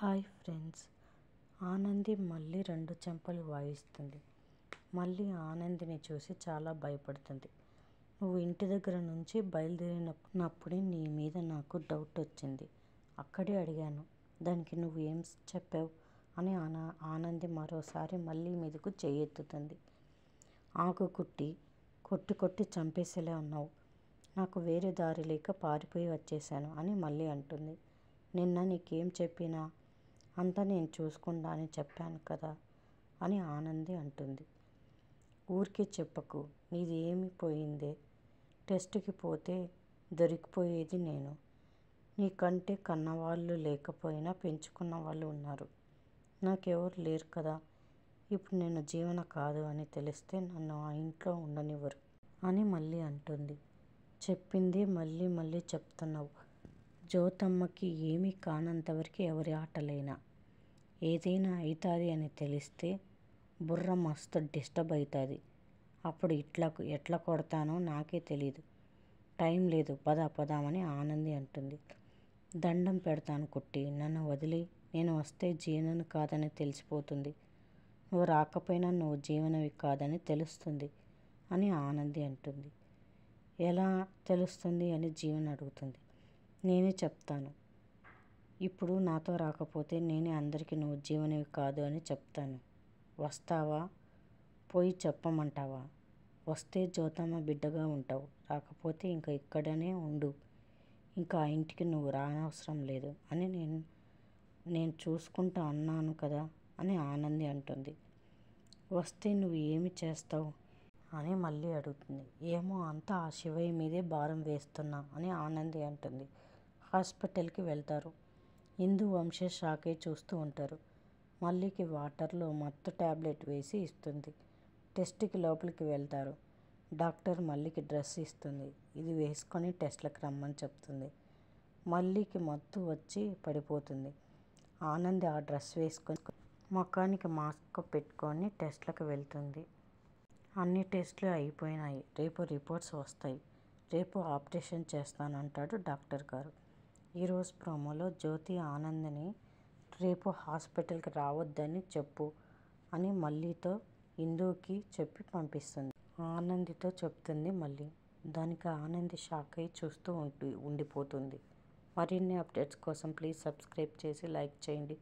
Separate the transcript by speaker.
Speaker 1: Hi friends. Anandi మళ్ళీ 2 చెంపలు వాయిస్తుంది. మళ్ళీ ఆనందిని చూసి చాలా భయపడుతుంది. నువ్వు ఇంటి దగ్గర నుంచి బయలుదేరినప్పుడే నీ మీద నాకు డౌట్ వచ్చింది. అక్కడే అడిగాను. దానికి నువ్వు ఏం చెప్పావు అని ఆనంది మరోసారి మళ్ళీ మీదకు చెయ్యెత్తుతుంది. ఆకు కొట్టి కొట్టి చంపేసేలా ఉన్నావు. నాకు వేరే దారి లేక పారిపోయి వచ్చేశాను అని మళ్ళీ అంటుంది. నిన్న నీకేం చెప్పినా అంతా నేను చూసుకుంటా అని చెప్పాను కదా అని ఆనంది అంటుంది. ఊరికే చెప్పకు, నీది ఏమి పోయిందే? టెస్టుకి పోతే దొరికిపోయేది నేను. నీకంటే కన్నవాళ్ళు లేకపోయినా పెంచుకున్న వాళ్ళు ఉన్నారు. నాకెవరు లేరు కదా. ఇప్పుడు నేను జీవన కాదు అని తెలిస్తే నన్ను ఆ ఇంట్లో ఉండనివ్వరు అని మళ్ళీ అంటుంది. చెప్పింది మళ్ళీ మళ్ళీ చెప్తున్నావు. జ్యోతమ్మకి ఏమీ కానంతవరకు ఎవరి ఆటలైనా ఏదైనా అవుతుంది అని తెలిస్తే బుర్ర మస్తు డిస్టర్బ్ అవుతుంది. అప్పుడు ఎట్లా కొడతానో నాకే తెలీదు. టైం లేదు, పదామని ఆనంది అంటుంది. దండం పెడతాను కుట్టి, నన్ను వదిలి. నేను వస్తే జీవనని కాదని తెలిసిపోతుంది. నువ్వు రాకపోయినా నువ్వు జీవనవి కాదని తెలుస్తుంది అని ఆనంది అంటుంది. ఎలా తెలుస్తుంది అని జీవన్ అడుగుతుంది. నేనే చెప్తాను. ఇప్పుడు నాతో రాకపోతే నేనే అందరికీ నువ్వు జీవనవి కాదు అని చెప్తాను. వస్తావా? పోయి చెప్పమంటావా? వస్తే జ్యోతమ్మ బిడ్డగా ఉంటావు. రాకపోతే ఇంకా ఇక్కడనే ఉండు. ఇంకా ఆ ఇంటికి నువ్వు రానవసరం లేదు అని నేను చూసుకుంటా అన్నాను కదా అని ఆనంది అంటుంది. వస్తే నువ్వు ఏమి చేస్తావు అని మళ్ళీ అడుగుతుంది. ఏమో అంతా ఆ శివయ్య మీదే భారం వేస్తున్నా అని ఆనంది అంటుంది. హాస్పిటల్కి వెళ్తారు. ఇందు వంశీ షాకే చూస్తూ ఉంటారు. మల్లికి వాటర్లో మత్తు టాబ్లెట్ వేసి ఇస్తుంది. టెస్ట్కి లోపలికి వెళ్తారు. డాక్టర్ మల్లికి డ్రెస్ ఇస్తుంది. ఇది వేసుకొని టెస్ట్లకు రమ్మని చెప్తుంది. మల్లికి మత్తు వచ్చి పడిపోతుంది. ఆనంది ఆ డ్రెస్ వేసుకొని ముఖానికి మాస్క్ పెట్టుకొని టెస్ట్లకు వెళ్తుంది. అన్ని టెస్టులు అయిపోయినాయి. రేపు రిపోర్ట్స్ వస్తాయి. రేపు ఆపరేషన్ చేస్తానంటాడు డాక్టర్ గారు. ఈరోజు ప్రోమోలో జ్యోతి ఆనందిని రేపు హాస్పిటల్కి రావద్దని చెప్పు అని మల్లితో ఇందుకి చెప్పి పంపిస్తుంది. ఆనందితో చెప్తుంది మళ్ళీ. దానికి ఆనంది షాక్ అయి చూస్తూ ఉండిపోతుంది. మరిన్ని అప్డేట్స్ కోసం ప్లీజ్ సబ్స్క్రైబ్ చేసి లైక్ చేయండి.